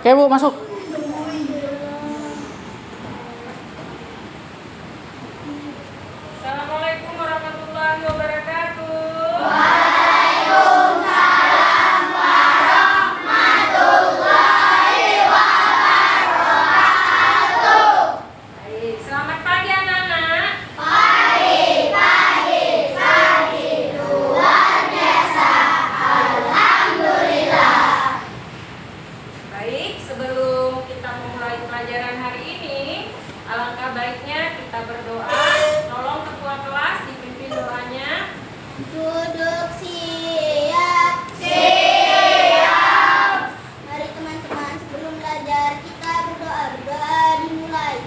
Oke Bu, masuk. Assalamualaikum warahmatullahi wabarakatuh. Baik, selamat pagi anak-anak. Baik, sebelum kita memulai pelajaran hari ini, alangkah baiknya kita berdoa. Tolong ketua kelas dipimpin doanya. Duduk siap. Siap. Mari teman-teman, sebelum belajar kita berdoa. Berdoa dimulai.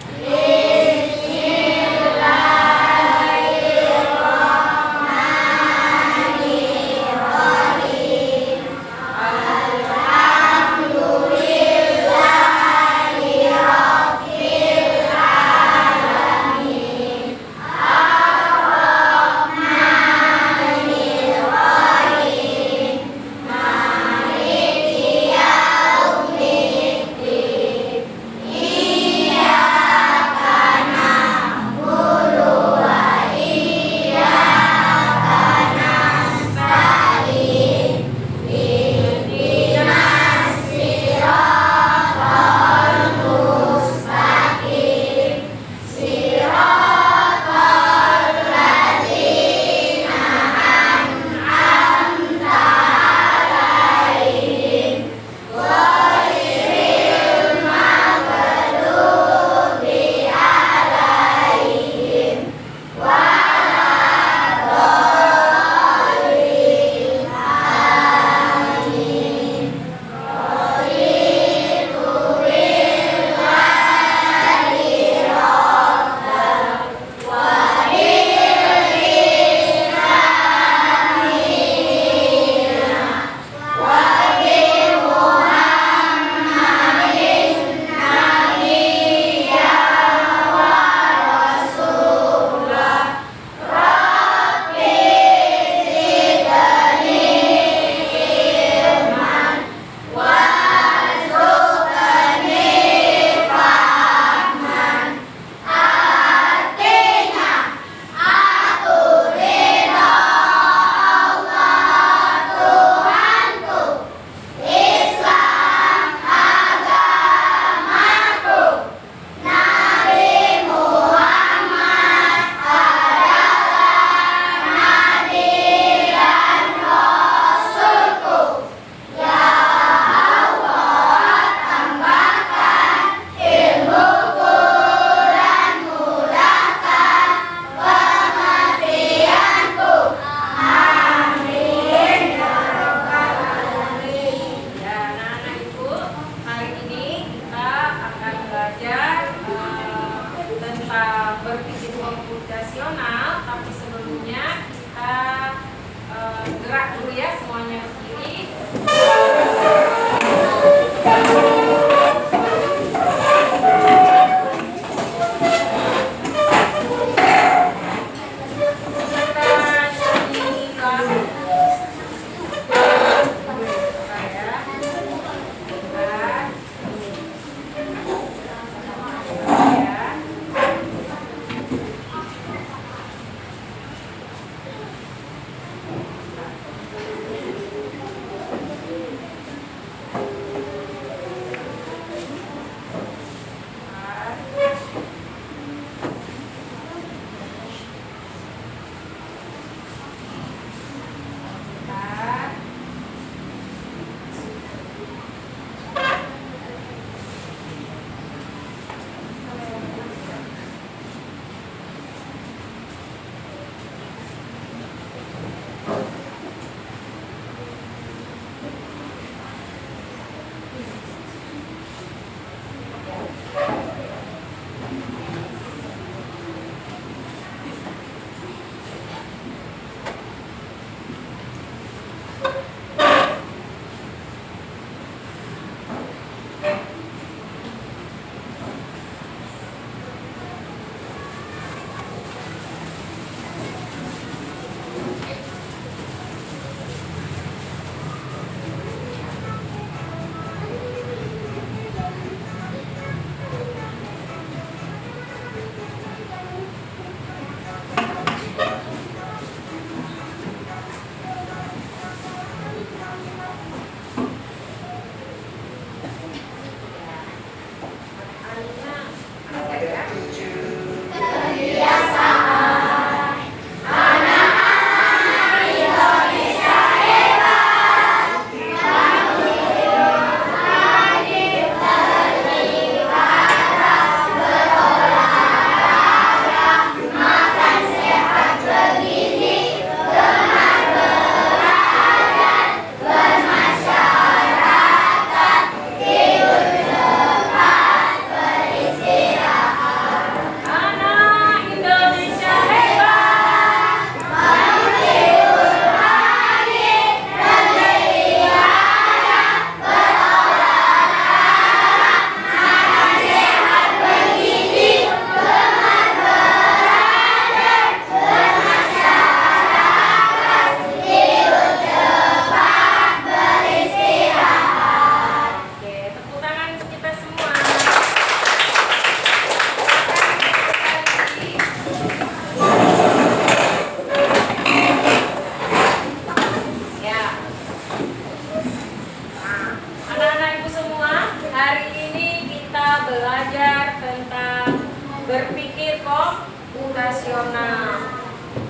berpikir komputasional.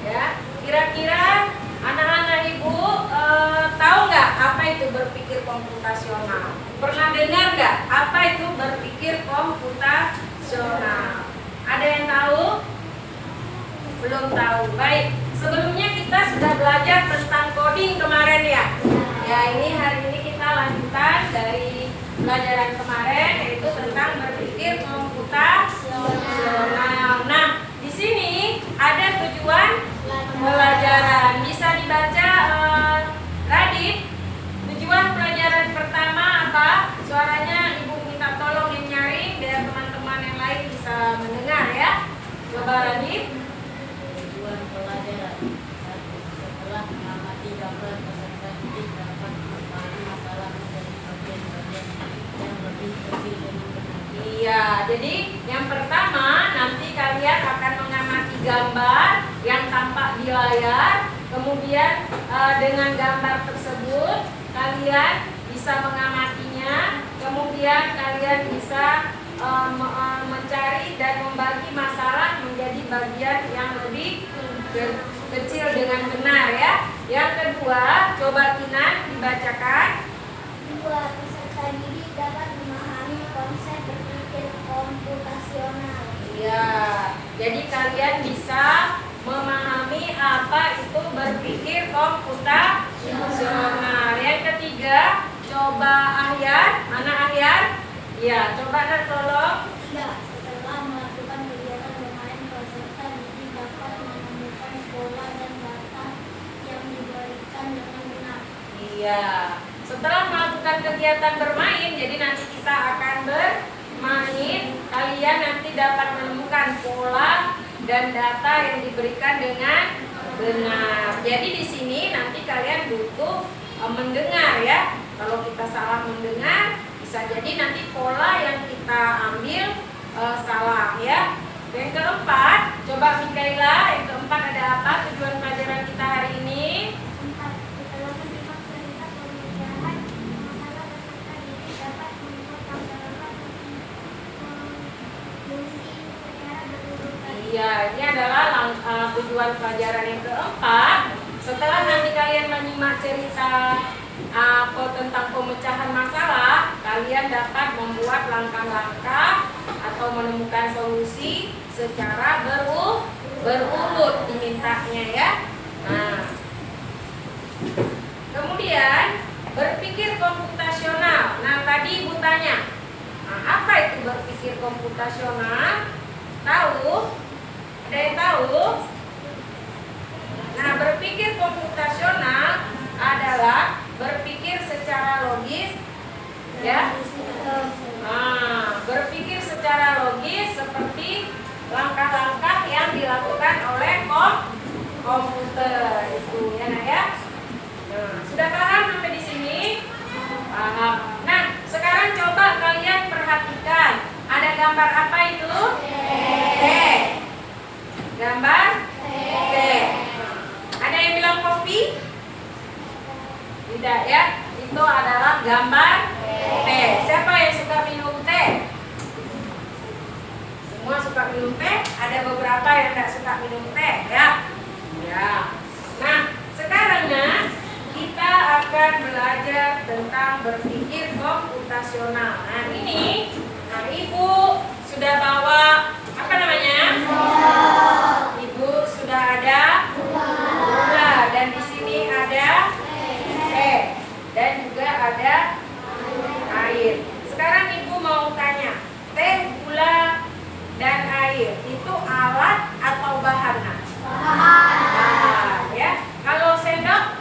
Ya, kira-kira anak-anak ibu tahu nggak apa itu berpikir komputasional? Pernah dengar nggak apa itu berpikir komputasional? Ada yang tahu? Belum tahu. Baik, sebelumnya kita sudah belajar tentang coding kemarin ya. Ya, ini hari ini kita lanjutan dari pelajaran kemarin, yaitu tentang berpikir komputasional. Nah, di sini ada tujuan pelajaran. Bisa dibaca, Radit. Tujuan pelajaran pertama apa? Suaranya ibu minta tolong yang nyaring biar teman-teman yang lain bisa mendengar ya. Coba Radit. Tujuan pelajaran 1. Setelah mengamati gambar peserta didik dapat memahami masalah menjadi bagian-bagian yang lebih kecil dan benar. Iya, jadi yang pertama nanti kalian akan mengamati gambar yang tampak di layar. Kemudian dengan gambar tersebut kalian bisa mengamatinya. Kemudian kalian bisa mencari dan membagi masalah menjadi bagian yang lebih kecil dengan benar ya. Yang kedua, coba Kinan dibacakan. 2. Peserta didik dapat memahami konsep berpikir komputasional. Iya, jadi kalian bisa memahami apa itu berpikir komputasional. Yang ketiga, coba Ahyar. Mana Ahyar? Iya, coba Nak tolong. Ya, setelah melakukan kegiatan bermain, peserta didik dapat menemukan pola dan data yang diberikan dengan benar. Iya, setelah melakukan kegiatan bermain, jadi nanti kita akan bermain. Kalian nanti dapat menemukan pola dan data yang diberikan dengan benar. Jadi di sini nanti kalian butuh mendengar ya. Kalau kita salah mendengar, bisa jadi nanti pola yang kita ambil salah ya. Yang keempat, coba Mikaela, yang keempat ada apa tujuan pelajaran kita hari ini? 4. Setelah menyimak cerita pembicaraan, masalah peserta didik dapat membuat gambaran fungsi secara berurutan. Iya, ini adalah tujuan pelajaran yang keempat. Setelah nanti kalian menyimak cerita tentang pemecahan masalah, kalian dapat membuat langkah-langkah atau menemukan solusi secara berurut dimintanya ya. Nah, kemudian berpikir komputasional. Nah, tadi ibu tanya, apa itu berpikir komputasional? Tahu? Ada yang tahu? Nah, berpikir komputasional adalah berpikir secara logis, ya. Nah, berpikir secara logis seperti langkah-langkah yang dilakukan oleh komputer itu, ya Nak ya. Nah, sudah paham sampai di sini? Paham. Nah, sekarang coba kalian perhatikan, ada gambar apa itu? T. Gambar T. Ada yang bilang kopi? Tidak ya, itu adalah gambar teh. Siapa yang suka minum teh? Semua suka minum teh. Ada beberapa yang tidak suka minum teh ya. Ya. Nah, sekarang kita akan belajar tentang berpikir komputasional. Nah ini, ibu sudah bawa apa namanya? Ibu sudah ada gula dan di sini ada teh dan juga ada air. Sekarang ibu mau tanya, teh, gula, dan air itu alat atau bahan? Bahan ya. Kalau sendok?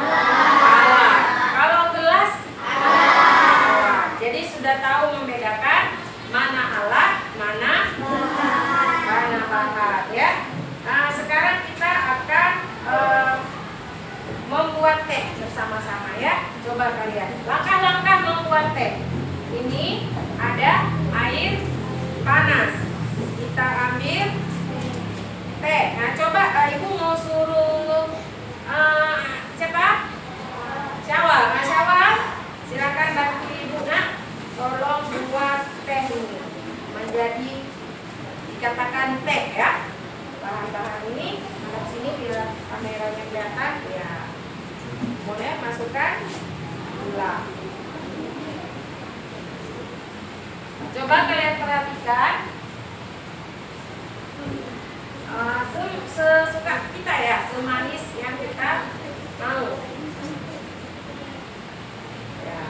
Alat. Kalau gelas? Alat. Jadi sudah tahu membedakan mana alat, mana bahan ya. Nah, sekarang kita akan membuat teh bersama-sama ya. Coba kalian langkah-langkah membuat teh. Ini ada air panas. Kita ambil teh. Nah, coba ibu mau suruh siapa? Syawal. Nah, Syawal, silakan bantu ibu nak. Tolong buat teh ini menjadi dikatakan teh ya. Bahan-bahan ini di sini biar kameranya kelihatan ya. Kemudian masukkan gula. Coba kalian perhatikan sesuka kita ya, semanis yang kita mau. Ya.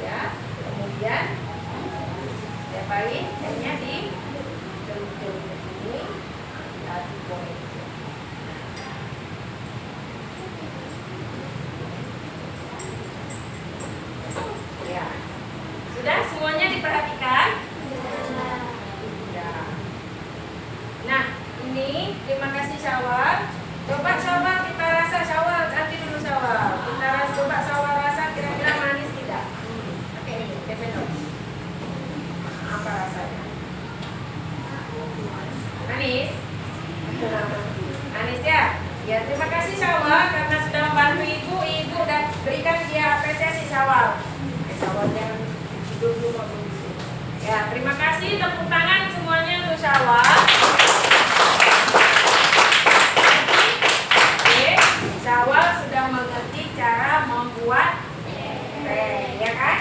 Ya. Kemudian diapain? Tehnya di celup-celup ini digoreng. Ya. Sudah semuanya diperhatikan? Ya. Nah, ini terima kasih Syawal. Coba Syawal kita rasa, Syawal nanti dulu Syawal. Kita coba Syawal rasa kira-kira manis tidak? Oke, ini sendok. Apa rasanya? Manis? Manis ya? Ya, terima kasih Syawal karena sudah membantu ibu. Ibu udah berikan dia apresiasi Syawal. Syawal jangan tidur dulu waktu di sini. Ya, terima kasih, tepuk tangan semuanya untuk Syawal. Oke, Syawal sudah mengerti cara membuat teh, ya kan?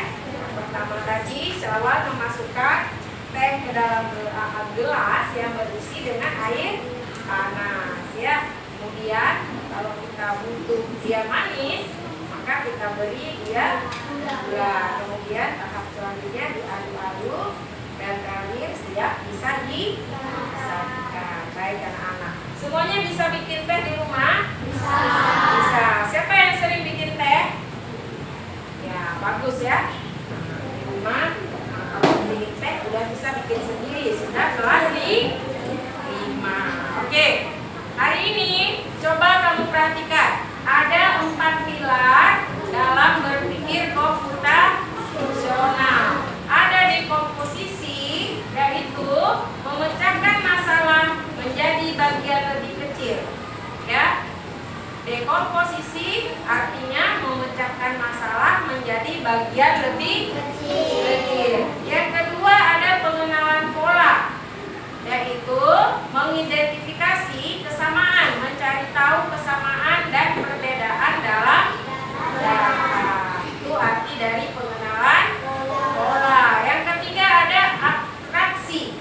Pertama tadi Syawal memasukkan teh ke dalam gelas yang berisi dengan air panas, ya. Kemudian kalau kita butuh dia manis, maka kita beri dia gula. Kemudian tahap selanjutnya diaduk-aduk dan terakhir siap bisa disajikan. Baik anak-anak, semuanya bisa bikin teh di rumah? Bisa. Siapa yang sering bikin teh? Ya, bagus ya. Di rumah kalau bikin teh udah bisa bikin sendiri. Sudah kelas 5. Oke. Hari ini coba kamu perhatikan. Ada 4 pilar dalam berpikir komputasional. Ada dekomposisi, yaitu memecahkan masalah menjadi bagian lebih kecil. Ya, dekomposisi artinya memecahkan masalah menjadi bagian lebih kecil. Yang kedua ada pengenalan pola, yaitu mengidentifikasi kesamaan, mencari tahu kesamaan dan perbedaan dalam data. Itu arti dari pengenalan pola. Yang ketiga ada abstraksi,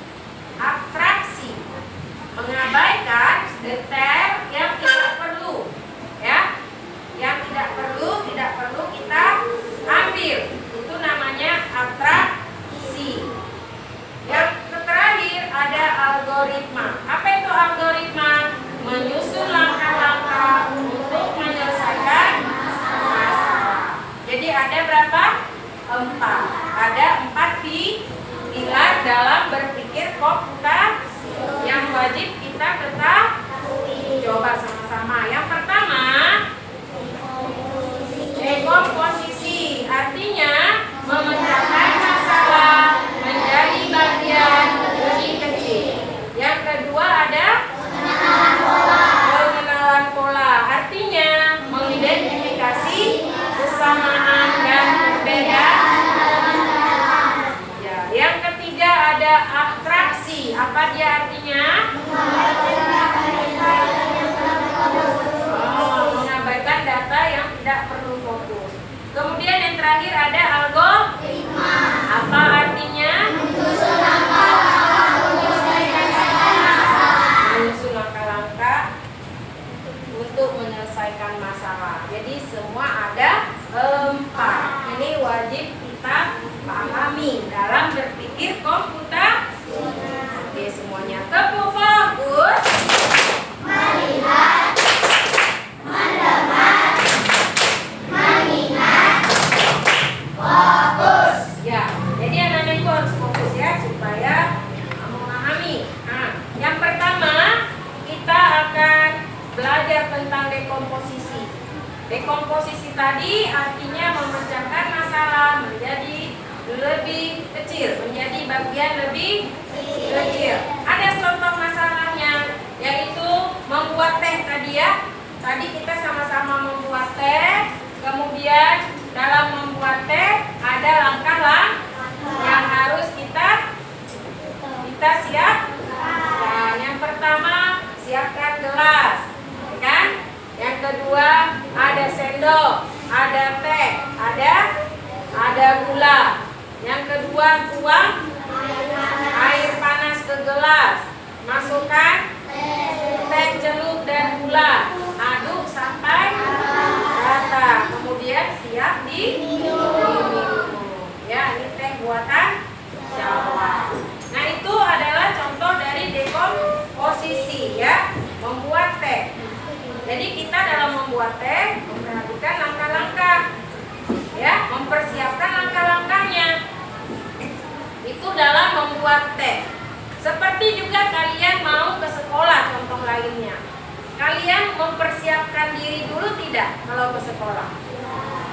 mengabaikan detail yang tidak perlu, ya, yang tidak perlu kita ambil. Itu namanya abstraksi. Yang terakhir ada algoritma. Apa itu algoritma? Menyusun langkah-langkah untuk menyelesaikan masalah. Jadi ada berapa? 4. Ada 4 pilar dalam berpikir komputasi yang wajib kita ketahui. Coba sama-sama. Yang pertama, dekomposisi, artinya memecahkan masalah menjadi bagian lebih kecil. Yang kedua ada pengenalan pola, artinya mengidentifikasi kesamaan dan perbedaan. Ya, yang ketiga ada abstraksi. Apa dia artinya? Mengabaikan data yang tidak perlu fokus. Kemudian yang terakhir ada algoritma. Apa artinya? Menyusun langkah-langkah untuk menyelesaikan masalah. Jadi semua ada 4. Ini wajib kita pahami dalam berpikir komputasi. Oke, semuanya tepuk fokus. Melihat, mendengar, mengingat, fokus. Ya, jadi anak-anak itu harus fokus ya supaya memahami. Nah, yang pertama kita akan belajar tentang dekomposisi. Dekomposisi tadi artinya memecahkan masalah menjadi lebih kecil, menjadi bagian lebih kecil. Ada contoh masalahnya, yaitu membuat teh tadi ya. Tadi kita sama-sama membuat teh, kemudian dalam membuat teh ada langkah-langkah. Kita siap? Nah, yang pertama siapkan gelas, ya kan? Yang kedua ada sendok, ada teh, ada gula. Yang kedua tuang air panas ke gelas, masukkan teh, celup dan gula, aduk sampai rata. Kemudian siap diminum. Ya, ini teh buatan Jawa. Nah, itu adalah contoh dari dekomposisi ya, membuat teh. Jadi kita dalam membuat teh memperhatikan langkah-langkah ya, mempersiapkan langkah-langkahnya. Itu dalam membuat teh. Seperti juga kalian mau ke sekolah, contoh lainnya. Kalian mempersiapkan diri dulu tidak kalau ke sekolah?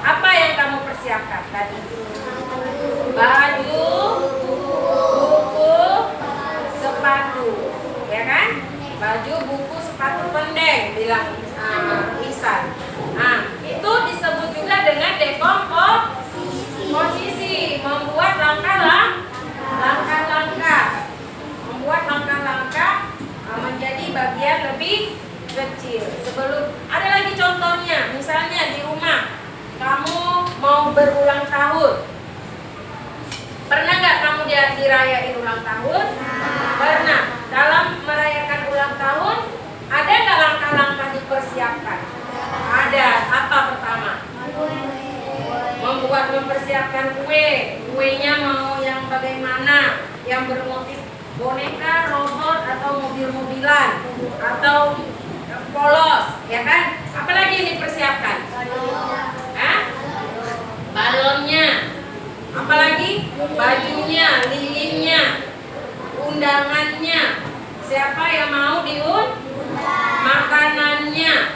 Apa yang kamu persiapkan tadi? Baju, buku, sepatu, ya kan? Baju, buku, sepatu pendek, bilang Isan. Nah, itu disebut juga dengan dekomposisi, membuat langkah-langkah, membuat langkah-langkah menjadi bagian lebih kecil. Sebelum ada lagi contohnya, misalnya di rumah kamu mau berulang tahun. Pernah nggak kamu dirayain ulang tahun? Pernah. Dalam merayakan ulang tahun, ada nggak langkah-langkah dipersiapkan? Ada. Apa pertama? Mempersiapkan kue. Kuenya mau yang bagaimana? Yang bermotif boneka, robot, atau mobil-mobilan, atau polos, ya kan? Apalagi yang dipersiapkan? Balonnya. Apalagi? Bajunya, lilinnya, undangannya. Siapa yang mau makanannya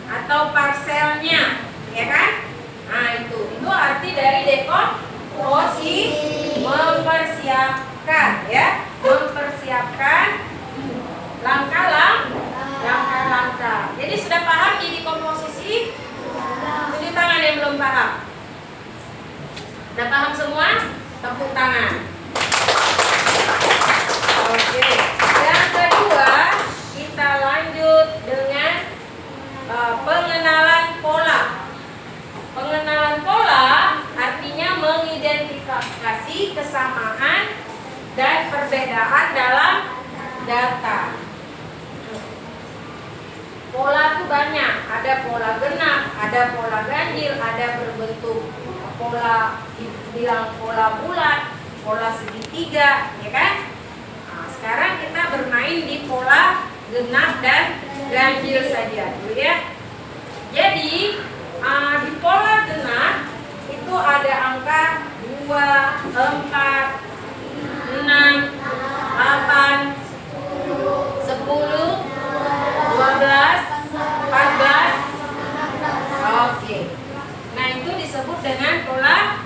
atau parselnya, ya kan? Nah, itu arti dari dekomposisi, mempersiapkan ya, mempersiapkan langkah-langkah. Jadi sudah paham di dekomposisi? Tunjuk tangan yang belum paham. Sudah paham semua? Tepuk tangan. Oke. Yang kedua, kita lanjut dengan pengenalan pola. Pengenalan pola artinya mengidentifikasi kesamaan dan perbedaan dalam data. Pola itu banyak, ada pola genap, ada pola ganjil, ada berbentuk pola, bilang pola bulat, pola segitiga, ya kan? Nah, sekarang kita bermain di pola genap dan ganjil saja dulu ya. Jadi di pola genap itu ada angka 2, 4, 6, 8, 10, 12, 14. Oke. Nah, itu disebut dengan pola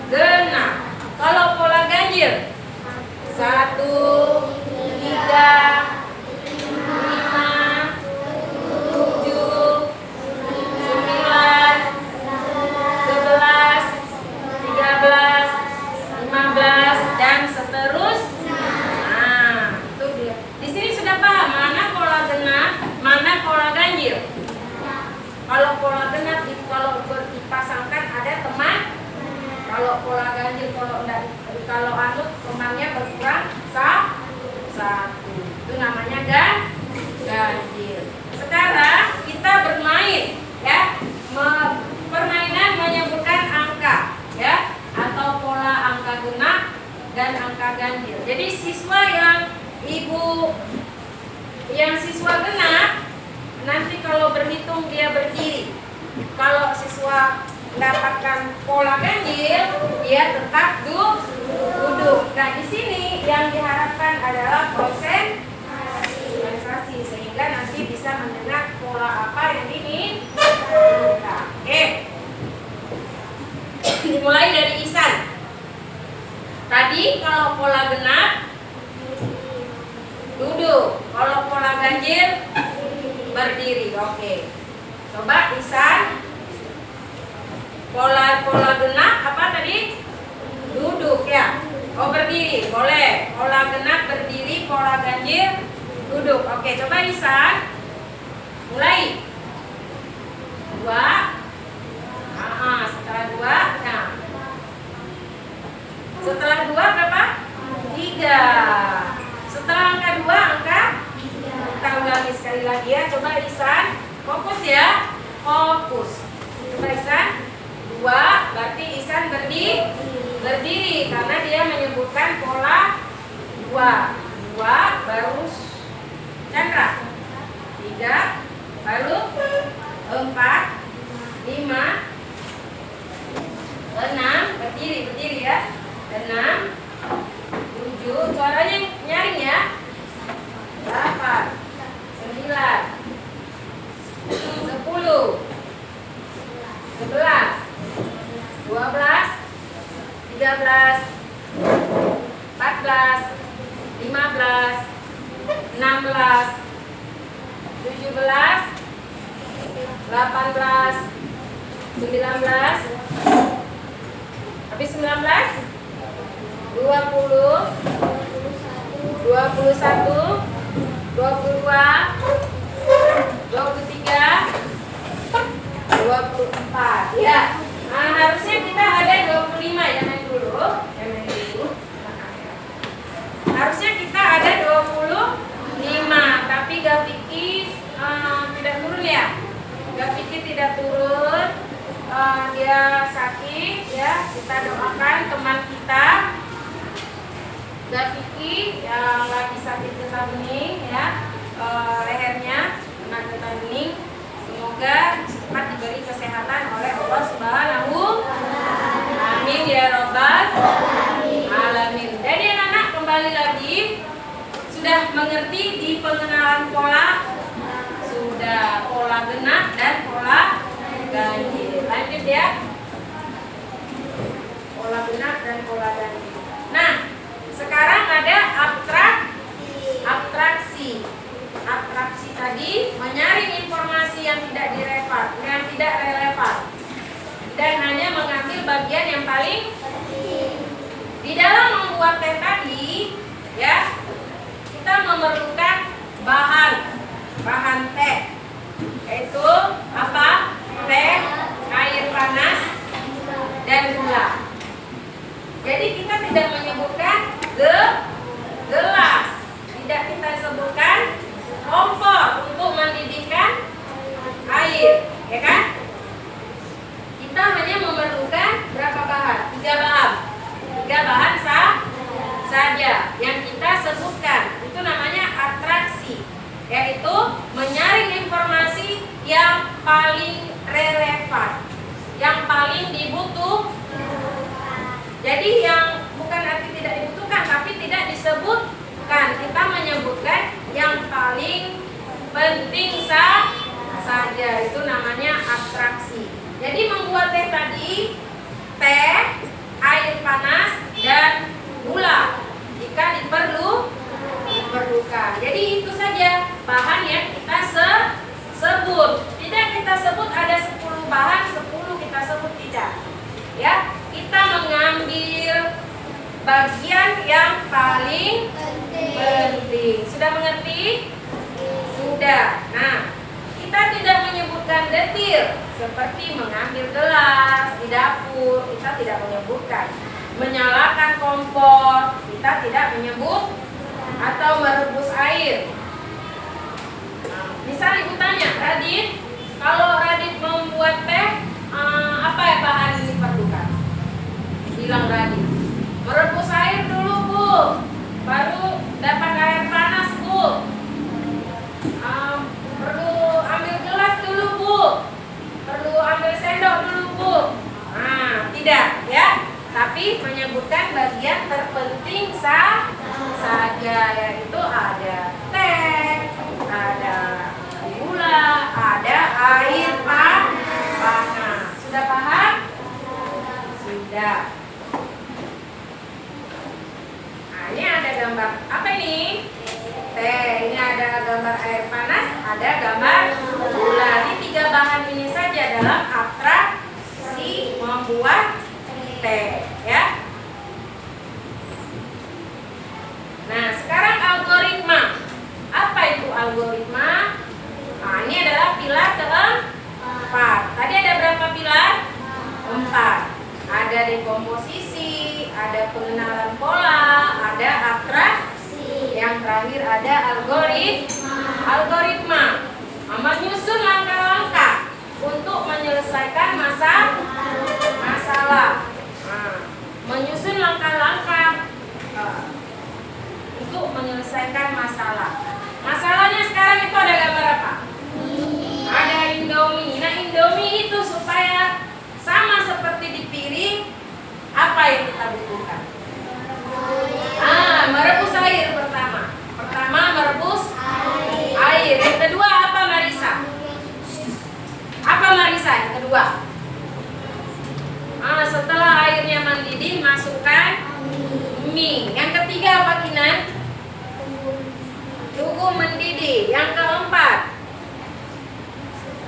genap. Kalau pola ganjil 1, 3, 5, 7, 9, 11, 13, 15 dan seterusnya. Nah, itu dia. Di sini sudah paham mana pola genap, mana pola ganjil. Kalau pola genap itu kalau dipasangkan ada teman. Kalau pola ganjil kalau temannya berkurang satu. Itu namanya ganjil. Sekarang kita bermain ya. Permainan menyebutkan angka ya, atau pola angka genap dan angka ganjil. Jadi siswa yang siswa genap nanti kalau berhitung dia berdiri. Kalau siswa mendapatkan pola ganjil, dia tetap duduk. Nah, di sini yang diharapkan adalah konsentrasi sehingga nanti bisa mendengar pola apa yang diminta. Oke. Dimulai dari Isan. Tadi kalau pola genap duduk, kalau pola ganjil berdiri. Oke. Coba Isan. Pola genap apa tadi? Duduk ya. Oh, berdiri, boleh. Pola genap berdiri, pola ganjil duduk. Oke, coba Ihsan. Mulai. 2. Setelah 2, nah. Setelah 2 berapa? 3. Setelah angka 2, angka? Kita ulangi sekali lagi ya. Coba Ihsan, fokus ya. Fokus. Coba Ihsan. 2, berarti Ihsan berdiri karena dia menyebutkan pola 2. 2 baru Chandra. 3 baru 4 5 6 berdiri ya. 6 7 suaranya nyaring ya. 8 9 10 11 12 13 14 15 16 17 18 19 habis 19 20 21 22 23 24 ya. Nah, harusnya kita ada 25 ya, main dulu. Harusnya kita ada 25, tapi Gafiki tidak turun ya. Gafiki tidak turun, dia sakit ya. Kita doakan teman kita Gafiki yang lagi sakit getah bening ya, lehernya kena getah bening. Semoga cepat diberi kesehatan oleh Allah Subhanahu. Amin ya Rabbal Alamin. Jadi anak-anak kembali lagi, sudah mengerti di pengenalan pola, sudah pola genap dan pola ganjil. Lanjut ya, pola genap dan pola ganjil. Nah, sekarang ada abstraksi. Abstraksi tadi menyaring informasi yang tidak relevan dan hanya mengambil bagian yang paling penting. Di dalam membuat teh tadi ya, kita memerlukan bahan teh, yaitu apa? Teh, air panas, dan gula. Jadi kita tidak menyebutkan gelas, tidak kita sebutkan kompor untuk mendidihkan air, ya kan? Kita hanya memerlukan berapa bahan? 3 bahan saja yang kita sebutkan. Itu namanya atraksi, yaitu menyaring informasi yang paling relevan, yang paling dibutuhkan. Jadi yang bukan arti tidak dibutuhkan, tapi tidak disebutkan. Kita menyebutkan yang paling penting saja. Itu namanya abstraksi. Jadi membuat teh tadi, teh, air panas, dan gula jika diperlukan. Jadi itu saja bahan yang kita sebut. Tidak kita sebut ada 10 bahan, 10 kita sebut tidak. Ya, kita mengambil bagian yang paling penting. Sudah mengerti? Sudah. Nah, kita tidak menyebutkan detil seperti mengambil gelas di dapur, kita tidak menyebutkan. Menyalakan kompor, kita tidak menyebut, atau merebus air. Nah, misal ibu tanya, Radit, kalau Radit membuat teh, apa ya bahan yang diperlukan? Bilang Radit, merebus air dulu Bu, baru dapat air panas Bu. Perlu ambil gelas dulu Bu, perlu ambil sendok dulu Bu. Nah, tidak ya, tapi menyebutkan bagian terpenting saja, yaitu ada teh, ada gula, ada air panas. Sudah paham? Sudah. Nah, ini ada gambar apa ini? Teh. Ini ada gambar air panas, ada gambar gula. Ini 3 bahan ini saja dalam abstraksi membuat teh, ya. ada dekomposisi, ada pengenalan pola, ada atraksi, yang terakhir ada algoritma. Menyusun langkah-langkah untuk menyelesaikan masalah. Menyusun langkah-langkah untuk menyelesaikan masalah. Masalahnya sekarang itu ada gambar apa? Ada Indomie. Nah, Indomie itu supaya sama seperti di piring, apa yang kita butuhkan? Merebus air pertama. Merebus air. Yang kedua apa, Marisa? Apa, Marisa, yang kedua? Setelah airnya mendidih, masukkan mie. Yang ketiga apa, Kinan? Tunggu mendidih. Yang keempat,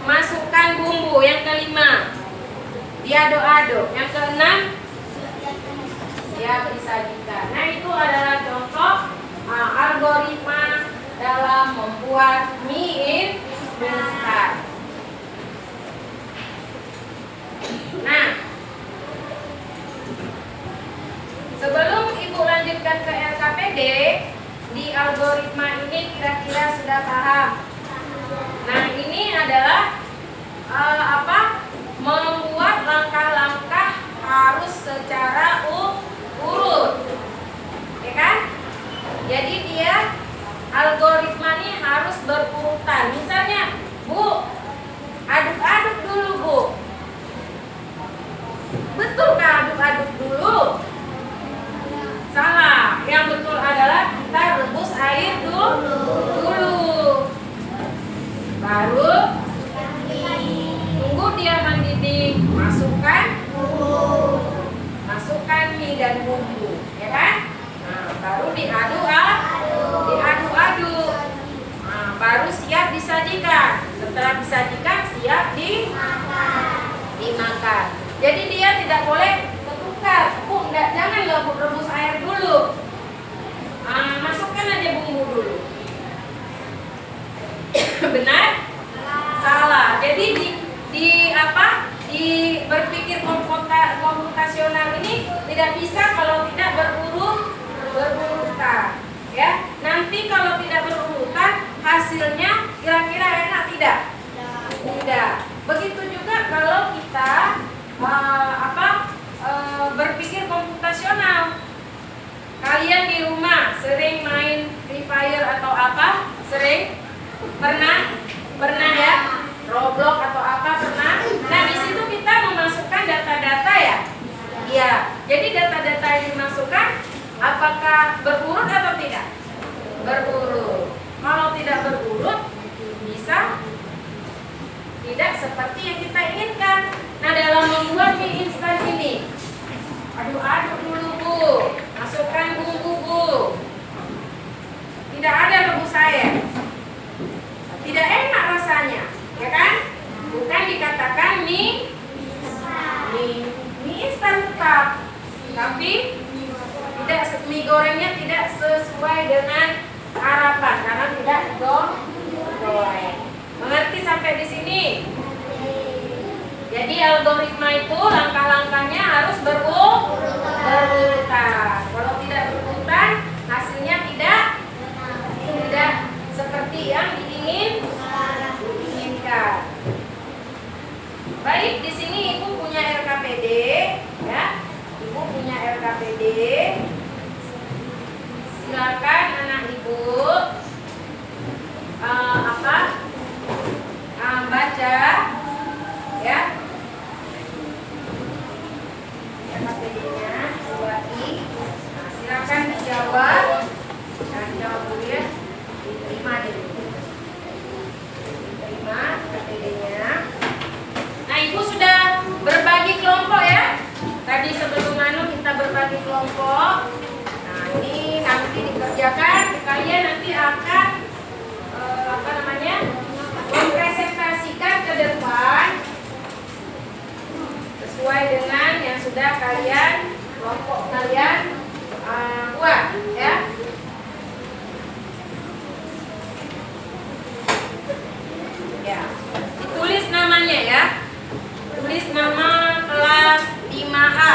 masukkan bumbu. Yang kelima, diaduk-aduk. Yang keenam, siap disajikan. Nah, itu adalah contoh algoritma dalam membuat mie instan. Nah, sebelum Ibu lanjutkan ke LKPD, di algoritma ini kira-kira sudah paham. Nah, ini adalah membuat langkah-langkah harus secara urut, ya kan? Jadi dia algoritma ini harus berurutan. Misalnya, Bu, aduk-aduk dulu, Bu. Betulkah aduk-aduk dulu? Salah. Yang betul adalah kita rebus air dulu. Baru tunggu dia mendidih, masukkan mie dan bumbu, ya kan? Nah, baru diaduk-aduk. Nah, baru siap disajikan. Setelah disajikan, siap dimakan. Jadi dia tidak boleh bertukar. Bu, jangan rebus air dulu. Masukkan aja bumbu dulu. Benar? Salah. Jadi di berpikir komputasional ini tidak bisa kalau tidak berurutan. Ya, nanti kalau tidak berurutan hasilnya kira-kira enak tidak? Tidak. Begitu juga kalau kita berpikir komputasional. Kalian di rumah sering main Free Fire atau apa? Sering? Pernah ya? Roblox atau apa pernah? Nah, di situ kita memasukkan data-data ya? Iya. Jadi data-data yang dimasukkan apakah berurut atau tidak? Berurut. Kalau tidak berurut, bisa tidak seperti yang kita inginkan. Nah, dalam membuat mie instan ini, aduk-aduk dulu, Bu. Masukkan bumbu, Bu. Tidak ada rebus air. Tidak enak rasanya, ya kan? Bukan dikatakan mie instan tetap, tapi tidak, mie gorengnya tidak sesuai dengan harapan karena tidak digoreng. Mengerti sampai di sini? Jadi algoritma itu langkah-langkahnya harus berurutan. Kalau tidak berurutan, hasilnya tidak seperti yang diinginkan. Baik, di sini Ibu punya RKPD, ya. Ibu punya RKPD. Silakan anak Ibu baca, ya. RKPD-nya 2I. Nah, silakan dijawab. Dan jawab dulu ya. Diterima dulu. Diterima RKPD-nya. Nah, Ibu sudah berbagi kelompok ya. Tadi sebelum kita berbagi kelompok. Nah, ini nanti dikerjakan. Kalian nanti akan mempresentasikan ke depan sesuai dengan yang sudah kelompok kalian buat, ya. Ya, ditulis namanya ya. Tulis nama kelas 5A.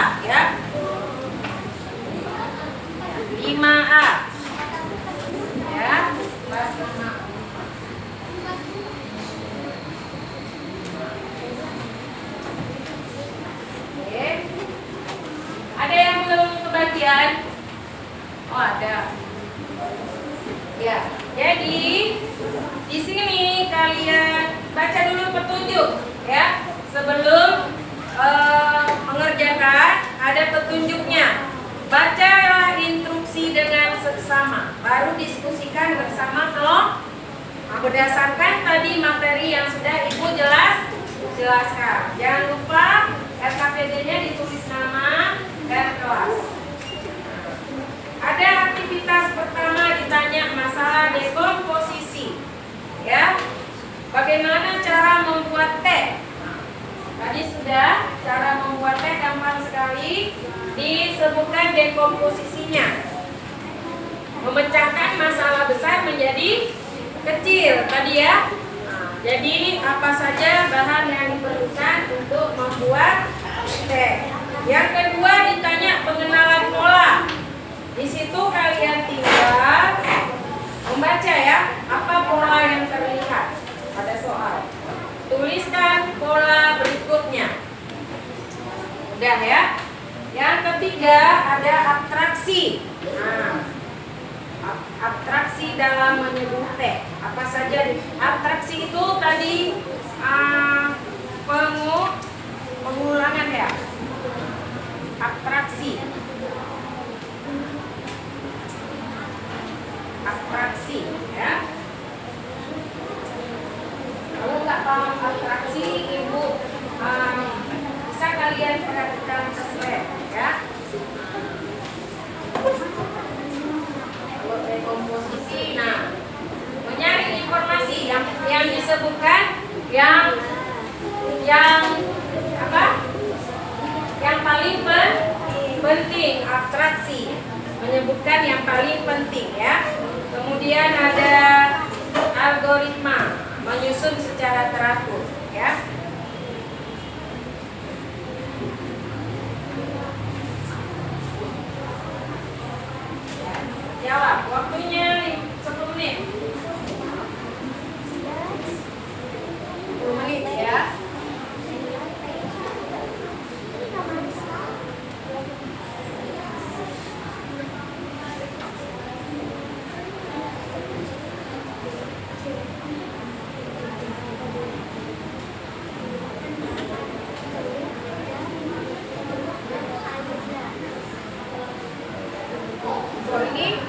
perhatian? Oh ada. Ya, jadi di sini kalian baca dulu petunjuk ya. Sebelum mengerjakan ada petunjuknya. Bacalah instruksi dengan seksama, baru diskusikan bersama kelompok. Nah, berdasarkan tadi materi yang sudah Ibu jelaskan. Jangan lupa RKPD-nya ditulis nama dan kelas. Ada aktivitas pertama ditanya masalah dekomposisi. Ya. Bagaimana cara membuat teh? Tadi sudah, cara membuat teh gampang sekali. Disebutkan dekomposisinya. Memecahkan masalah besar menjadi kecil tadi ya. Nah, jadi apa saja bahan yang diperlukan untuk membuat teh. Yang kedua ditanya pengenalan pola. Di situ kalian tinggal membaca ya, apa pola yang terlihat pada soal. Tuliskan pola berikutnya. Udah ya. Yang ketiga ada abstraksi. Nah, abstraksi dalam menyebut teh. Apa saja abstraksi itu tadi pengulangan ya. Abstraksi. Abstraksi ya. Kalau nggak paham abstraksi, Ibu bisa kalian perhatikan slide ya. Kalau dekomposisi, nah menyaring informasi yang disebutkan yang apa? Yang paling penting abstraksi, menyebutkan yang paling penting ya. Kemudian ada algoritma, menyusun secara teratur ya. Jawab, waktunya 10 menit. 10 menit ya. Ini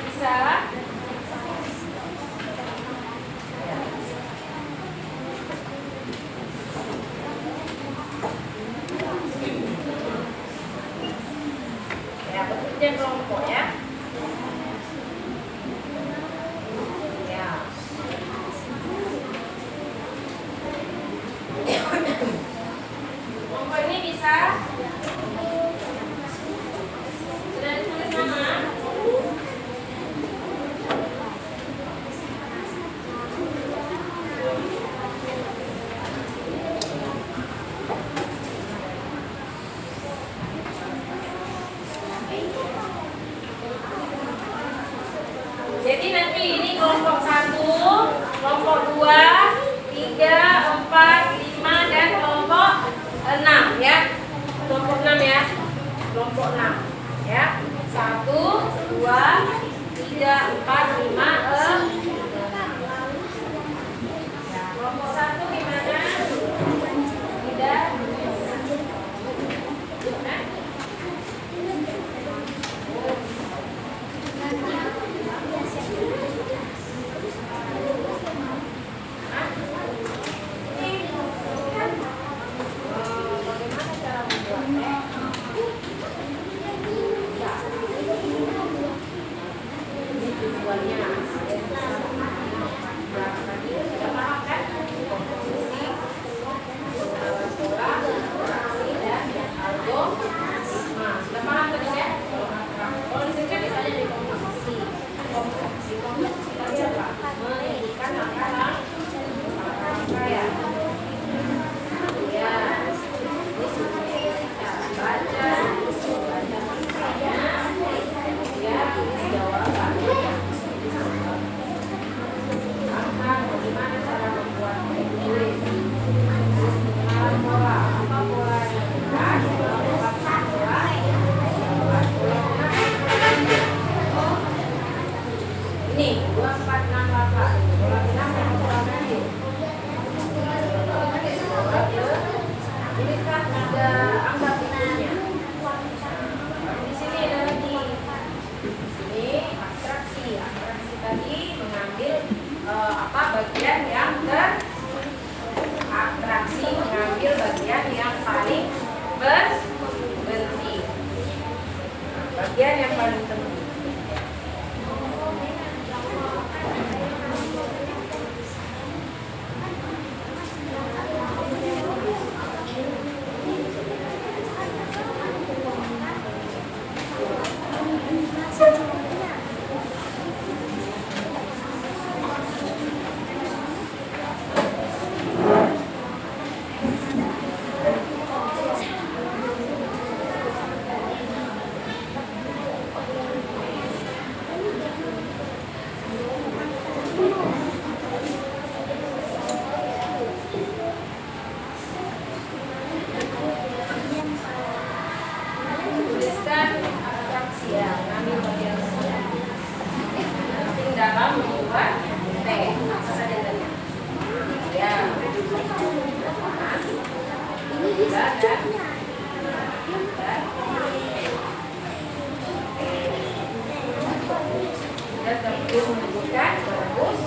bisa. Ya, bekerja kelompok ya. Ya. Kelompok ini bisa sudah ditulis nama. Jadi nanti ini kelompok 1, kelompok 2, 3, 4, 5 dan kelompok 6 ya. Kelompok 6 ya. Kelompok 6 ya. 1, 2, 3, 4, 5, 6. Kelompok 1 gimana? Tidak. Bagaimana cara membuatnya? Ini tujuannya. bagian yang teratraksi, mengambil bagian yang paling penting. Bagian yang paling penting. Tuliskan atraksi ya, mengambil bagian penting dalam membuat teh. Apa saja tadi? Ya, dan perlu menyebutkan bagus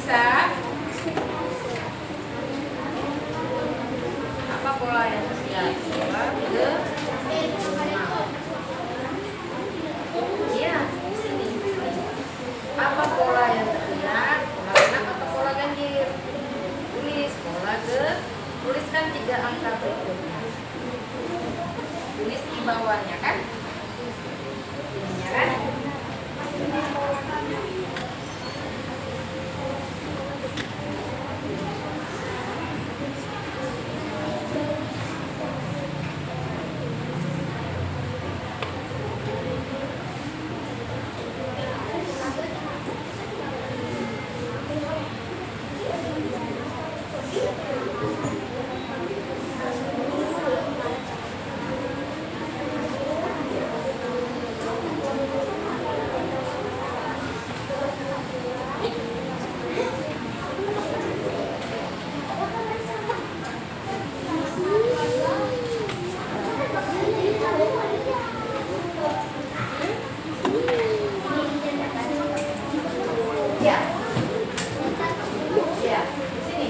bisa? Apa pola yang terlihat? Pola ke iya, di sini. Apa pola yang terlihat? Pola genap atau pola ganjil? Tulis pola ke, tuliskan 3 angka berikutnya. Tulis di bawahnya kan? Ininya kan? Ya. Ya, sini.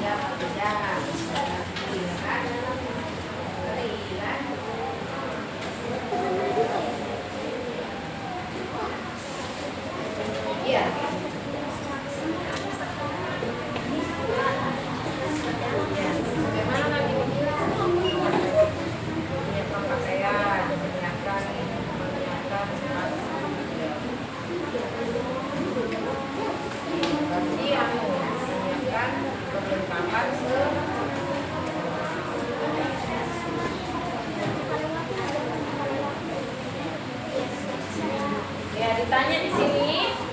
Ya, beda. Iya. Bagaimana nanti menyiapkan pakaian, menyiapkan berarti menyiapkan perlengkapan ya, ditanya di sini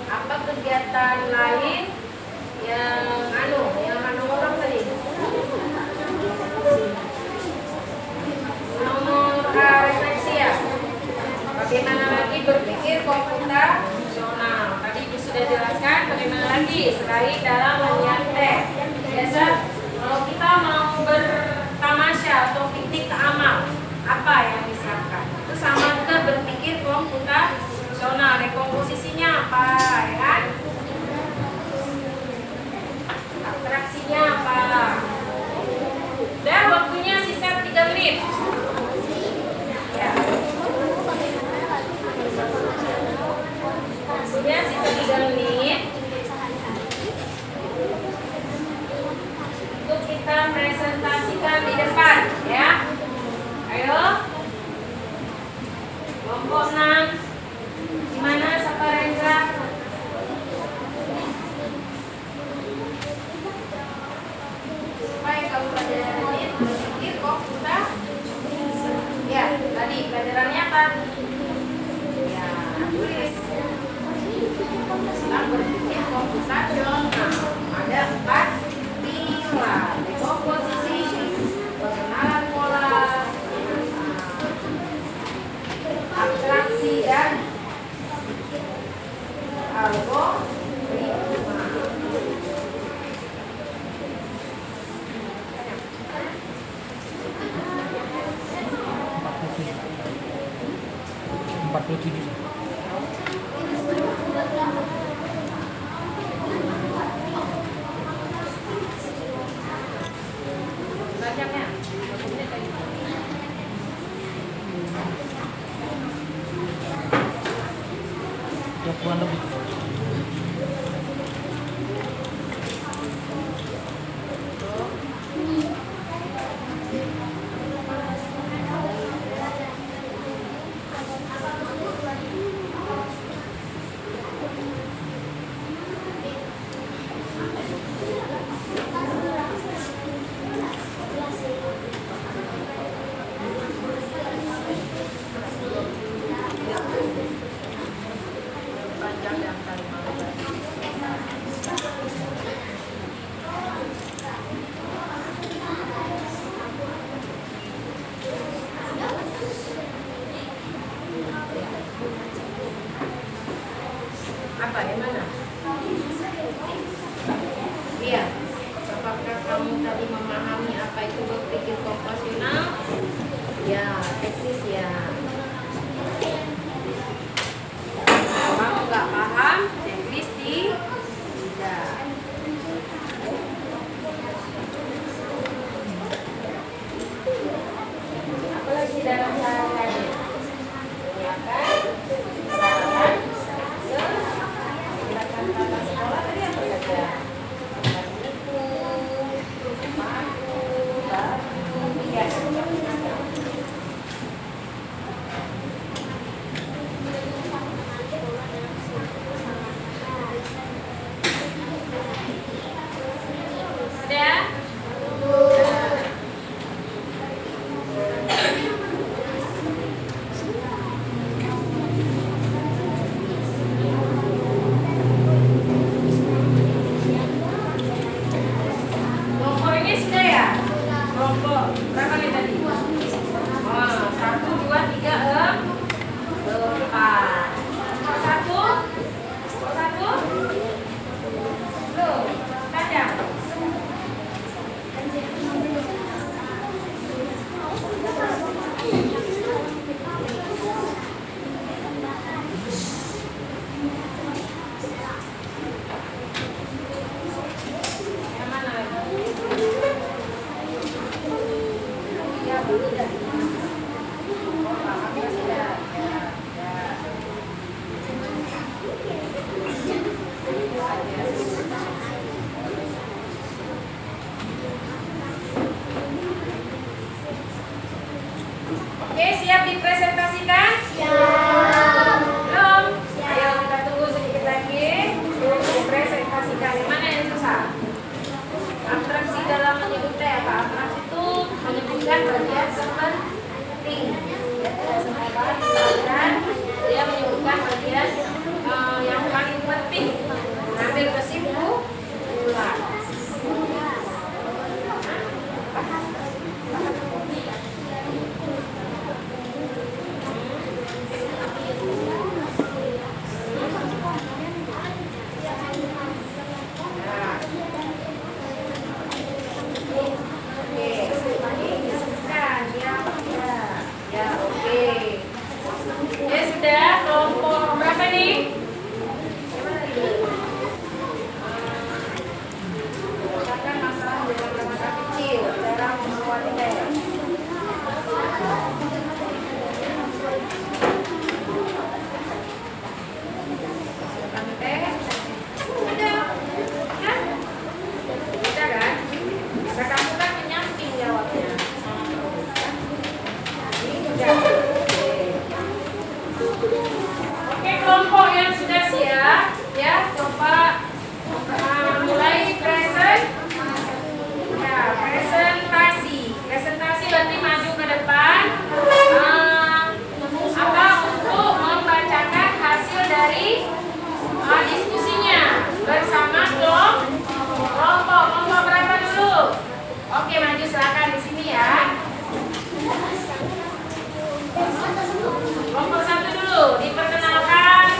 apa kegiatan lain yang orang tadi nomor refleksi ya. Bagaimana lagi berpikir komputasional? Tadi Ibu sudah jelaskan bagaimana lagi selain dalam menyiapkan. Biasa kalau kita mau bertamasya atau piknik ke amal, apa yang disiapkan? Itu sama juga berpikir komputasional. Komposisinya apa, ya kan? Atraksinya apa? Dan waktunya sisa 3 menit. Ya. Waktunya sisa 3 menit untuk kita presentasikan di depan, ya. Ayo. Kelompok 6. Gimana Saparendra? Supaya kamu pelajaran berpikir komputer. Ya, tadi pelajarannya apa? Ya, tulis. Tentang berpikir komputasional. Ada 4 pilar: dekomposisi, pengenalan pola, abstraksi dan algoritma. 47. Banyaknya. 20-an lebih. Panjang dan kalimat. Apa di mana? Iya. Apakah kamu tadi memahami apa itu berpikir komputasional? Ya, teknis ya. Kamu nggak paham teknis tidak. Apalagi dalam sehari-hari. Menyiapkan peralatan, silakan tata sekolah tadi apa saja. Buku, paku, baju, ya. Sudah? Kelompok ini sudah ya? Kelompok berapa nih tadi? Oh, 1, 2, 3, 4. Kelompok 1? Kelompok 1? Belum? Ada? Yang mana lagi? Ya, belum dah. Oh, paham ya sudah. Ya, ya. Itu saja. Oke, siap dipresentasikan? Siap. Belum? Ayo kita tunggu sedikit lagi. Dipresentasikan. Yang mana yang susah? Abstraksi dalam menyebut apa? Abstraksi itu menyebutkan bagian terpenting. Ya, tidak semua bahan disebutkan. Dia menyebutkan bagian yang paling penting. Mengambil kesimpulan. Oke, kelompok yang sudah siap, ya, coba mulai presentasi. Presentasi berarti maju ke depan. Apa untuk membacakan hasil dari diskusinya bersama kelompok. Kelompok berapa dulu? Oke, maju silakan di sini ya. Kelompok 1 dulu, diperkenalkan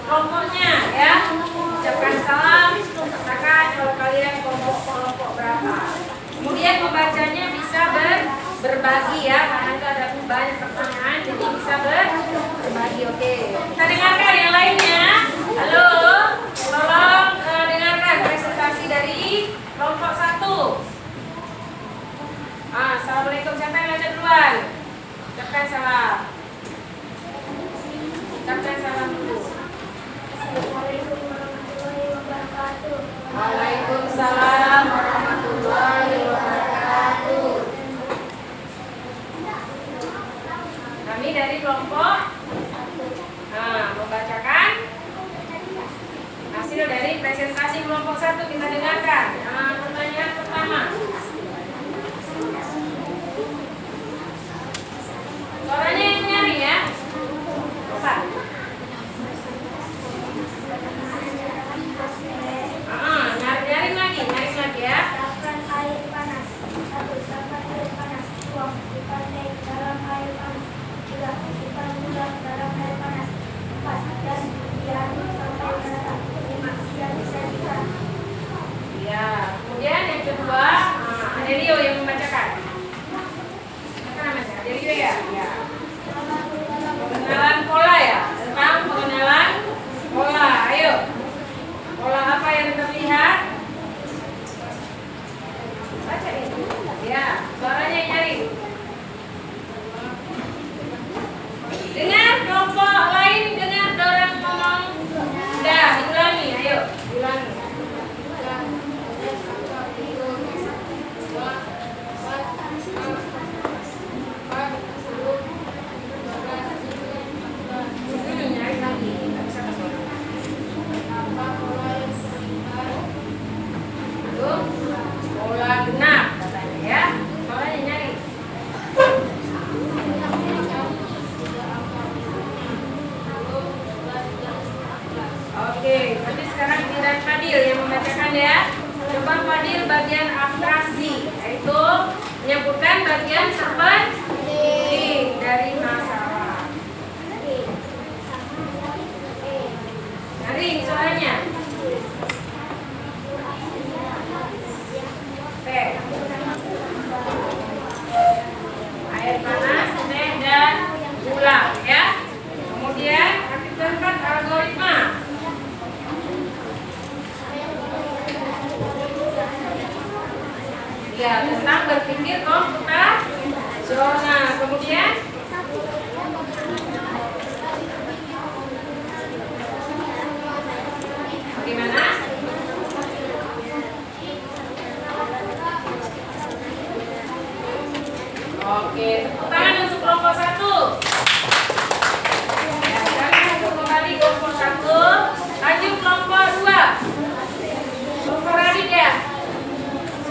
kelompoknya ya. Ucapkan salam, katakan kalau kalian kelompok berapa. Kemudian membacanya bisa berbagi ya, karena itu ada banyak pertanyaan, jadi bisa berbagi. Oke, kita dengarkan yang lainnya. Halo, tolong dengarkan presentasi dari kelompok 1. Assalamualaikum, siapa yang ngajak duluan? Ucapkan salam. Ucapkan salam dulu. Assalamualaikum warahmatullahi wabarakatuh. Waalaikumsalam warahmatullahi wabarakatuh. Kami dari kelompok membacakan hasil dari presentasi kelompok 1. Kita dengarkan. Pertanyaan pertama. Suaranya yang nyari ya. Coba. Nyaring lagi ya. Siapkan air panas. 1. Siapkan air panas. 2. Masukkan teh ke dalam air panas. 3. Masukkan gula ke dalam air panas. 4. Dan diaduk sampai merata. 5. Siap disajikan. Ya. Kemudian yang kedua. bagian abstraksi, yaitu menyebutkan bagian terpenting dari masalah. Garing soalnya. Teh, air panas, teh dan gula, ya. Kemudian aktifkan algoritma. Ya, tentang berpikir komputasional. Kemudian bagaimana? Oke, tepuk tangan untuk kelompok 1. Ya, sekarang untuk kembali kelompok 1. Lanjut kelompok 2. Kelompok Radit ya.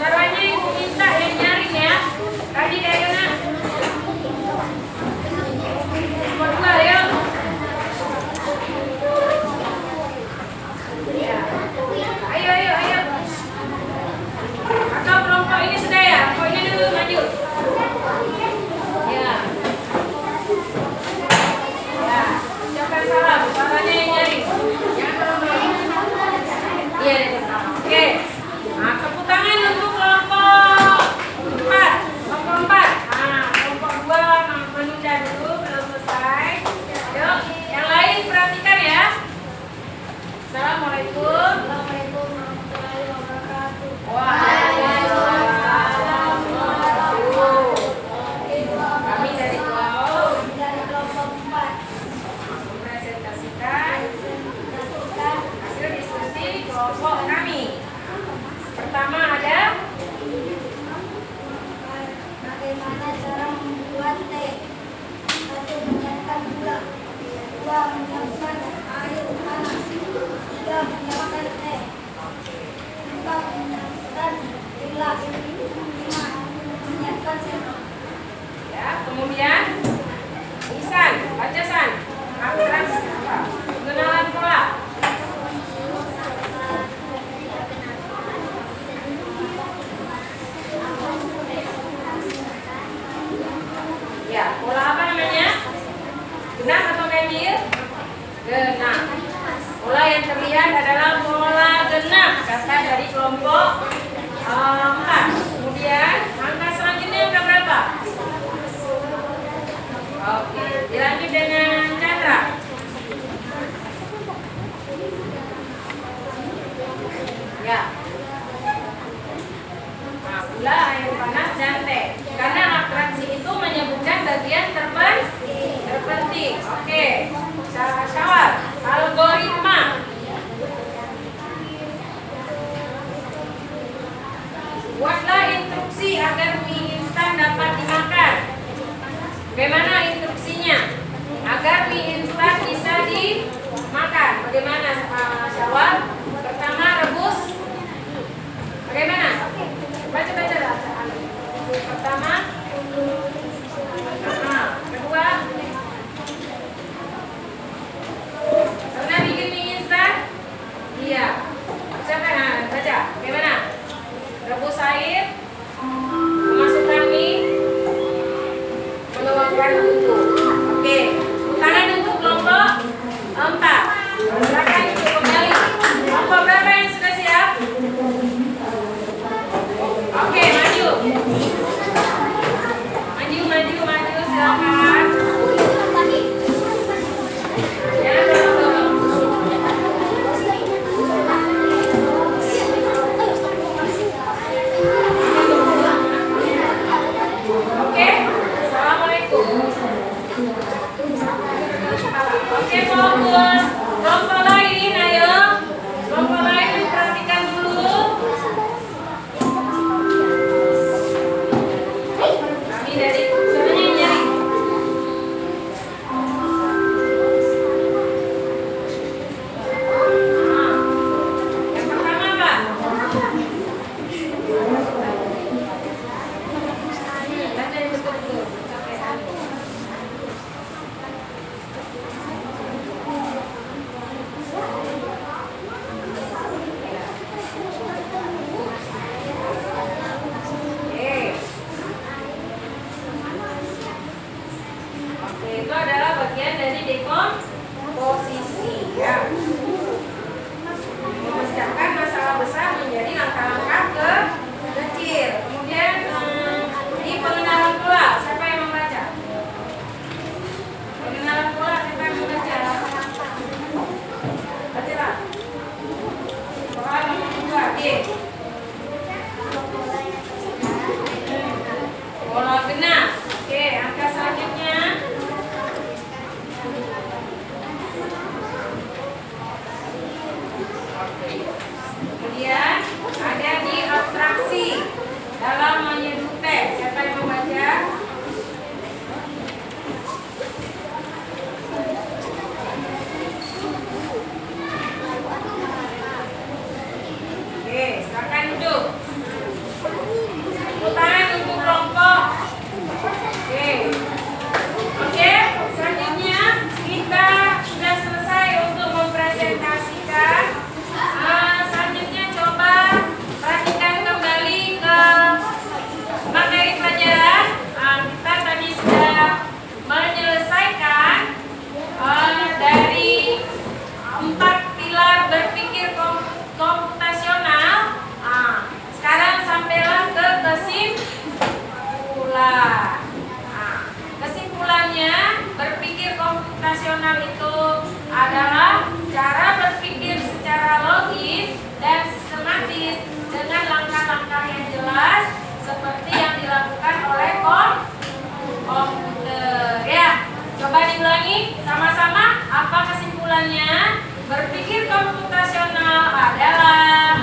Caranya ibu minta yang nyaring ya. Tadi kayak mana? Kelompok 2 ya. Ya. Ayo. Atau kelompok ini sudah ya? Kelompok ini dulu maju. Ya. Ya. Ucapkan salam. Salahnya yang nyaring. Jangan tolong. Iya. Oke. Nah, tepuk tangan untuk kelompok 4. Kelompok 4. Nah, kelompok 2 menunda dulu belum selesai. Yuk, yang lain perhatikan ya. Assalamualaikum. Assalamualaikum warahmatullahi wabarakatuh. Waalaikumsalam warahmatullahi wabarakatuh. Kami dari kelompok 4 mempresentasikan hasil diskusi kelompok kami. Pertama ada bagaimana cara membuat teh. 1. Menyiapkan gula. 2. Menyiapkan air panas. 3. Menyiapkan teh. 4. Menyiapkan gelas. 5. Menyiapkan sendok. ya, kemudian Isan, baca San. Abstraksi apa? Pengenalan pola. Ya, pola apa namanya? Genap atau ganjil? Genap. Pola yang terlihat adalah pola genap, kata dari kelompok 4. Kemudian angka selanjutnya angka berapa? Oke, dilanjut dengan Chandra. Ya. Nah, gula, air panas, dan teh. Karena abstraksi itu menyebutkan bagian terpenting. Oke. Syawal, algoritma. Buatlah instruksi agar mie instan dapat dimakan. Bagaimana instruksinya? Agar mie instan bisa dimakan. Bagaimana Syawal? Pertama rebus. Bagaimana? Baca. Pertama. Kedua. Pernah bikin mie instan? Iya. Baca. Bagaimana? Rebus air. Memasukkan mie. Menuangkan bumbu. Oke. Tangan untuk kelompok 4. Silakan untuk kembali. Kelompok berapa yang sudah siap? Oke, maju. Silakan. Jangan dorong-dorong. Oke. Assalamualaikum. Oke, fokus. Oke, itu adalah bagian dari dekomposisi ya. Memecahkan masalah besar menjadi langkah-langkah kecil. Kemudian di pengenalan pola, siapa yang membaca? Pengenalan pola, siapa yang membaca? Bacalah. Pola nomor 2, D. Pola genap. Oke, angka selanjutnya. Kemudian ada di abstraksi dalam menyeduh teks. Siapa yang membaca? Oke, silakan duduk. Tepuk tangan untuk kelompok. Oke, selanjutnya kita sudah selesai untuk mempresentasikan. Selanjutnya coba perhatikan kembali ke materi pelajaran. Kita tadi sudah menyelesaikan dari 4 pilar berpikir komputasional. Sekarang sampailah ke kesimpulan. Kesimpulannya, berpikir komputasional itu adalah cara berpikir secara logis dan sistematis dengan langkah-langkah yang jelas seperti yang dilakukan oleh komputer. Ya, coba diulangi sama-sama. Apa kesimpulannya? Berpikir komputasional adalah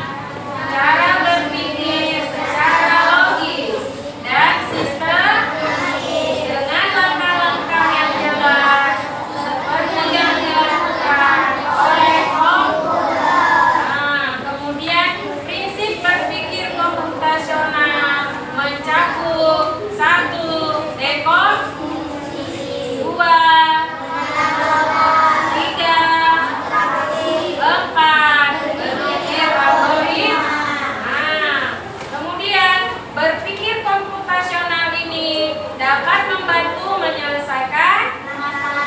cara berpikir secara logis dan sistematis dengan langkah-langkah yang jelas seperti yang dilakukan oleh komputer. Kemudian prinsip berpikir komputasional mencakup 1. Dekomposisi, 2. 3. 4. Berpikir algoritma. Kemudian berpikir komputasional ini dapat membantu menyelesaikan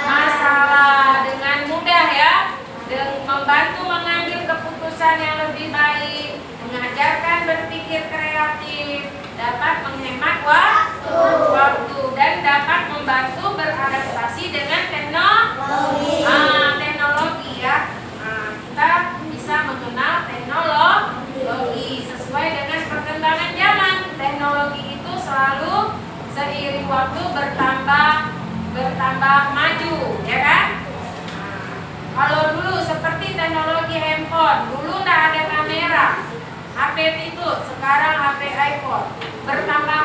masalah dengan mudah ya, dan membantu mengambil keputusan yang lebih baik, mengajarkan berpikir kreatif, dapat menghemat waktu dan dapat membantu beradaptasi dengan teknologi ya. Kita bisa mengenal teknologi sesuai dengan perkembangan zaman. Teknologi itu selalu seiring waktu bertambah maju, ya kan? Kalau dulu seperti teknologi handphone, dulu tidak ada kamera, HP itu, sekarang HP iPhone. Bertambah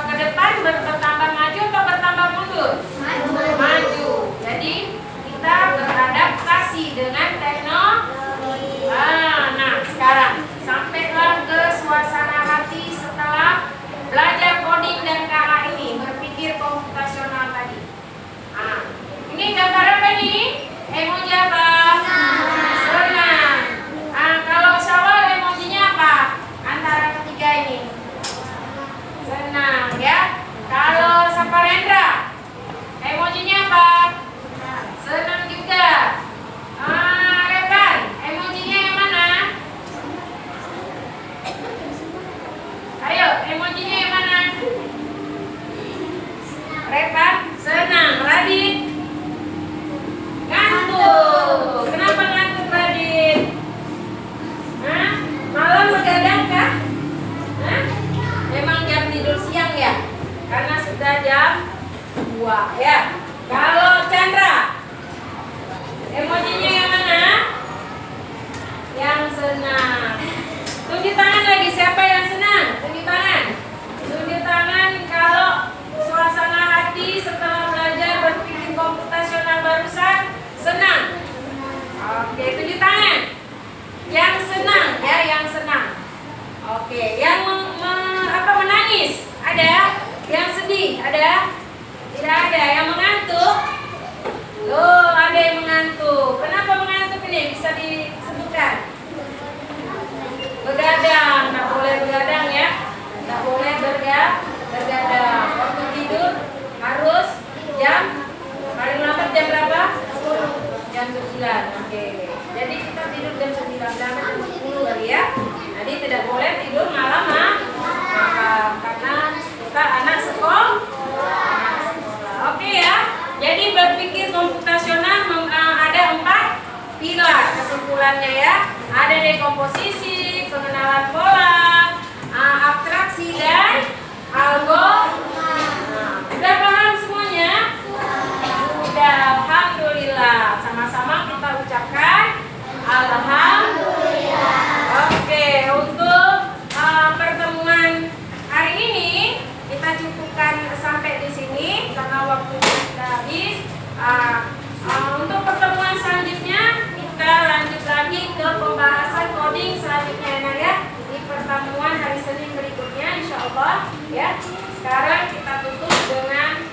ke depan bertambah maju atau bertambah mundur? Maju. Jadi kita beradaptasi dengan teknologi. Nah, sekarang sampailah ke suasana hati setelah belajar coding dan KA ini, berpikir komputasional tadi. Ini gambar apa nih? Emoji apa? Senang. Kalau Syawal emojinya apa? Antara ketiga ini. Senang ya. Kalau Saparendra emojinya apa? Senang juga. Rekan, emojinya yang mana? Ayo, emojinya yang mana? Rekan, senang. Radit, ngantuk. Kenapa ngantuk Radit? Malam begadang kah? Memang jam tidur siang ya? Karena sudah jam 2 ya. Kalau Chandra, emojinya yang mana? Yang senang. Tunjuk tangan lagi, siapa yang senang? Tunjuk tangan. Tunjuk tangan kalau suasana hati setelah belajar berpikir komputasional barusan senang. Oke, tunjuk tangan. Yang senang ya, yang senang. Oke, yang menangis ada? Yang sedih ada? Tidak ada. Yang mengantuk? Loh, ada yang mengantuk. Kenapa mengantuk ini? Bisa disebutkan? Begadang, nggak boleh begadang ya. Nggak boleh bergadang. Waktu tidur harus jam Jadi berpikir komputasional ada 4 pilar kesimpulannya ya. Ada dekomposisi, pengenalan pola, abstraksi dan algoritma. Udah paham semuanya? Sudah, alhamdulillah. Sama-sama kita ucapkan alhamdulillah. Oke, untuk pertemuan hari ini kita cukupkan sampai di sini karena waktu sudah habis. Untuk pertemuan selanjutnya kita lanjut lagi ke pembahasan coding selanjutnya ya di pertemuan hari Senin berikutnya insya Allah ya. Sekarang kita tutup dengan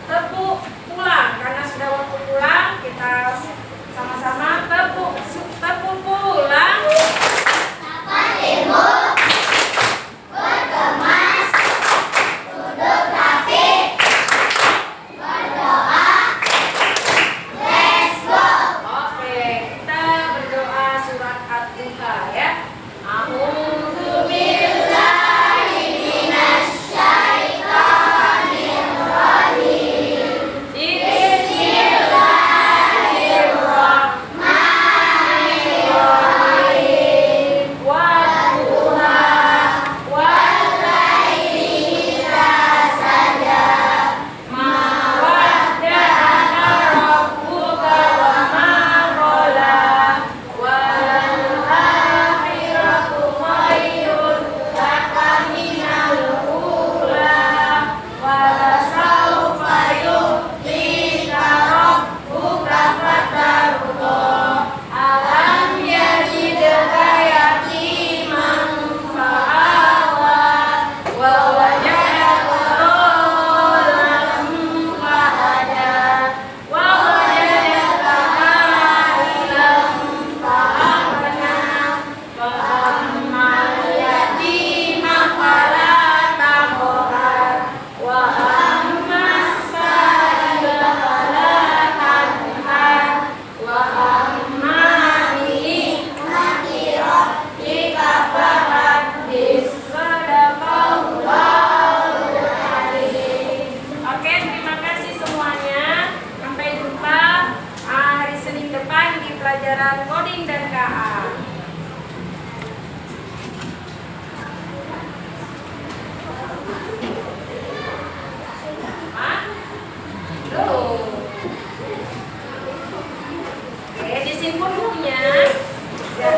tepuk pulang karena sudah waktu pulang. Kita sama-sama tepuk pulang. Apa timur berkemas duduk rapi berdoa let's go. Oke, kita berdoa surat At-Duha ya. A'udzu billahi minasyaitonir rajim. Bismillahirrahmanirrahim. Wadduha wallaili idza saja. Ma wadda'aka rabbuka wa ma qala. Wal akhiratu khairun laka minal ula. Wa lasawfa yu'tika rabbuka fatarda. Alam yajidka yatiman fa'awa. Wa wajadaka dhalan fahada. Wa wajadaka a'ilan fa'agna. Fa ammal yatima fala taqhar. Wa ammas sa'ila fala tanhar. Wa amma ni'mati rabbika fahaddits. Sadaqallahul adzim. Oke, terima kasih semuanya. Sampai jumpa hari Senin depan di pelajaran coding dan KA. Tuh. Oke, disimpan bukunya. Ya.